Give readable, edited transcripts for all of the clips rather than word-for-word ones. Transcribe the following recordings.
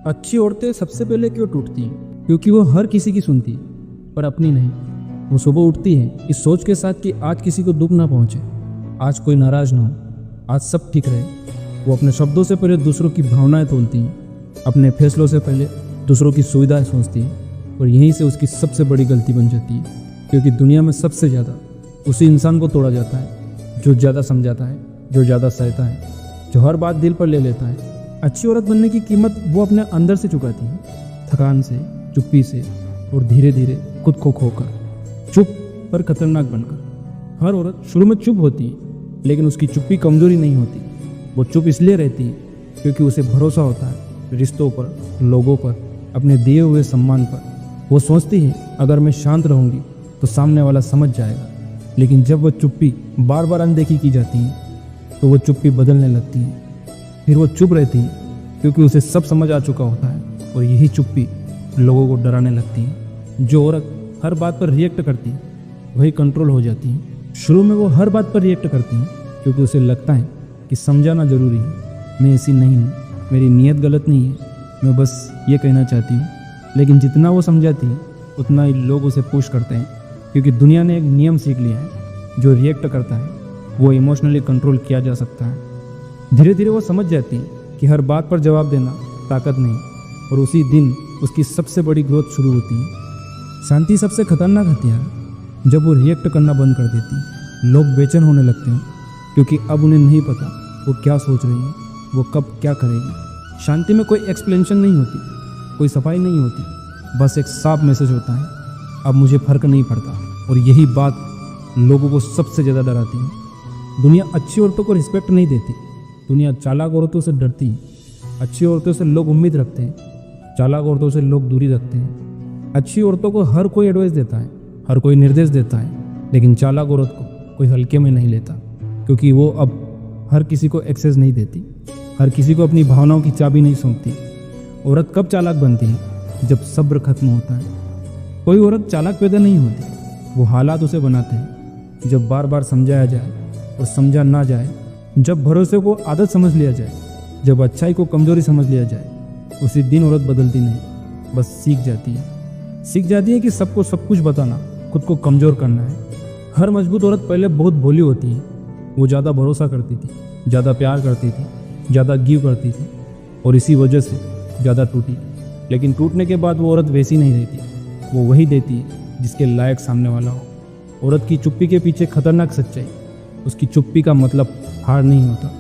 अच्छी औरतें सबसे पहले क्यों टूटती हैं? क्योंकि वो हर किसी की सुनती पर अपनी नहीं। वो सुबह उठती है इस सोच के साथ कि आज किसी को दुख ना पहुंचे, आज कोई नाराज ना हो, आज सब ठीक रहे। वो अपने शब्दों से पहले दूसरों की भावनाएं तोलती हैं, अपने फैसलों से पहले दूसरों की सुविधाएं सोचती हैं, और यहीं से उसकी सबसे बड़ी गलती बन जाती है। क्योंकि दुनिया में सबसे ज़्यादा उसी इंसान को तोड़ा जाता है जो ज़्यादा समझाता है, जो ज़्यादा सहता है, जो हर बात दिल पर ले लेता है। अच्छी औरत बनने की कीमत वो अपने अंदर से चुकाती है, थकान से, चुप्पी से, और धीरे धीरे खुद को खोकर, चुप पर खतरनाक बनकर। हर औरत शुरू में चुप होती है, लेकिन उसकी चुप्पी कमजोरी नहीं होती। वो चुप इसलिए रहती है क्योंकि उसे भरोसा होता है रिश्तों पर, लोगों पर, अपने दिए हुए सम्मान पर। वो सोचती है अगर मैं शांत रहूंगी तो सामने वाला समझ जाएगा। लेकिन जब वह चुप्पी बार बार अनदेखी की जाती है तो वो चुप्पी बदलने लगती है। फिर वो चुप रहती है क्योंकि उसे सब समझ आ चुका होता है, और यही चुप्पी लोगों को डराने लगती है। जो औरत हर बात पर रिएक्ट करती है वही कंट्रोल हो जाती है। शुरू में वो हर बात पर रिएक्ट करती है क्योंकि उसे लगता है कि समझाना ज़रूरी है। मैं ऐसी नहीं हूँ, मेरी नीयत गलत नहीं है, मैं बस ये कहना चाहती हूँ। लेकिन जितना वो समझाती है उतना ही लोग उसे पुश करते हैं, क्योंकि दुनिया ने एक नियम सीख लिया है, जो रिएक्ट करता है वो इमोशनली कंट्रोल किया जा सकता है। धीरे धीरे वो समझ जाती है कि हर बात पर जवाब देना ताकत नहीं, और उसी दिन उसकी सबसे बड़ी ग्रोथ शुरू होती है। शांति सबसे खतरनाक हथियार जब वो रिएक्ट करना बंद कर देती है। लोग बेचैन होने लगते हैं क्योंकि अब उन्हें नहीं पता वो क्या सोच रही है, वो कब क्या करेगी। शांति में कोई एक्सप्लेनेशन नहीं होती, कोई सफाई नहीं होती, बस एक साफ मैसेज होता है, अब मुझे फर्क नहीं पड़ता। और यही बात लोगों को सबसे ज़्यादा डराती है। दुनिया अच्छी औरतों को रिस्पेक्ट नहीं देती, दुनिया चालाक औरतों से डरती है। अच्छी औरतों से लोग उम्मीद रखते हैं, चालाक औरतों से लोग दूरी रखते हैं। अच्छी औरतों को हर कोई एडवाइस देता है, हर कोई निर्देश देता है, लेकिन चालाक औरत को कोई हल्के में नहीं लेता, क्योंकि वो अब हर किसी को एक्सेस नहीं देती, हर किसी को अपनी भावनाओं की चाबी नहीं सौंपती। औरत कब चालाक बनती है? जब सब्र खत्म होता है। कोई औरत चालाक पैदा नहीं होती, वो हालात उसे बनाते हैं। जब बार बार समझाया जाए और समझा ना जाए, जब भरोसे को आदत समझ लिया जाए, जब अच्छाई को कमजोरी समझ लिया जाए, उसी दिन औरत बदलती नहीं, बस सीख जाती है। सीख जाती है कि सबको सब कुछ बताना खुद को कमज़ोर करना है। हर मजबूत औरत पहले बहुत भोली होती है। वो ज़्यादा भरोसा करती थी, ज़्यादा प्यार करती थी, ज़्यादा गिव करती थी, और इसी वजह से ज़्यादा टूटी। लेकिन टूटने के बाद वो औरत वैसी नहीं रहती, वो वही देती है जिसके लायक सामने वाला हो। औरत की चुप्पी के पीछे खतरनाक सच्चाई, उसकी चुप्पी का मतलब हार नहीं होता,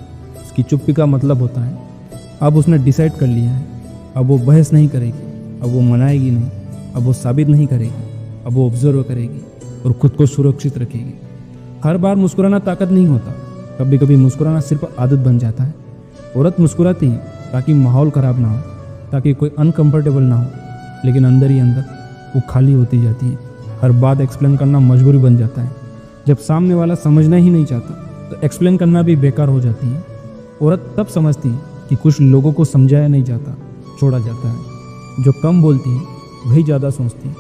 उसकी चुप्पी का मतलब होता है अब उसने डिसाइड कर लिया है। अब वो बहस नहीं करेगी, अब वो मनाएगी नहीं, अब वो साबित नहीं करेगी, अब वो ऑब्जर्व करेगी और खुद को सुरक्षित रखेगी। हर बार मुस्कुराना ताकत नहीं होता, कभी कभी मुस्कुराना सिर्फ आदत बन जाता है। औरत मुस्कुराती है ताकि माहौल ख़राब ना हो, ताकि कोई अनकंफर्टेबल ना हो, लेकिन अंदर ही अंदर वो खाली होती जाती है। हर बात एक्सप्लेन करना मजबूरी बन जाता है। जब सामने वाला समझना ही नहीं चाहता तो एक्सप्लेन करना भी बेकार हो जाती है। औरत तब समझती है कि कुछ लोगों को समझाया नहीं जाता, छोड़ा जाता है। जो कम बोलती है वही ज़्यादा सोचती है।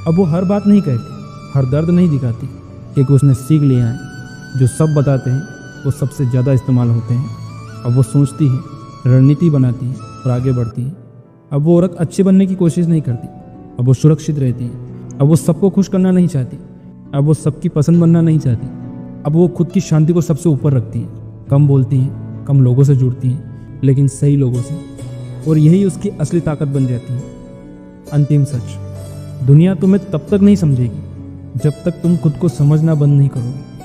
अब वो हर बात नहीं कहती, हर दर्द नहीं दिखाती, क्योंकि उसने सीख लिया है जो सब बताते हैं वो सबसे ज़्यादा इस्तेमाल होते हैं। अब वो सोचती है, रणनीति बनाती है और आगे बढ़ती है। अब वो औरत अच्छी बनने की कोशिश नहीं करती, अब वो सुरक्षित रहती है। अब वो सबको खुश करना नहीं चाहती, अब वो सबकी पसंद बनना नहीं चाहती। अब वो खुद की शांति को सबसे ऊपर रखती है, कम बोलती है, कम लोगों से जुड़ती है, लेकिन सही लोगों से, और यही उसकी असली ताकत बन जाती है। अंतिम सच, दुनिया तुम्हें तब तक नहीं समझेगी जब तक तुम खुद को समझना बंद नहीं करोगे।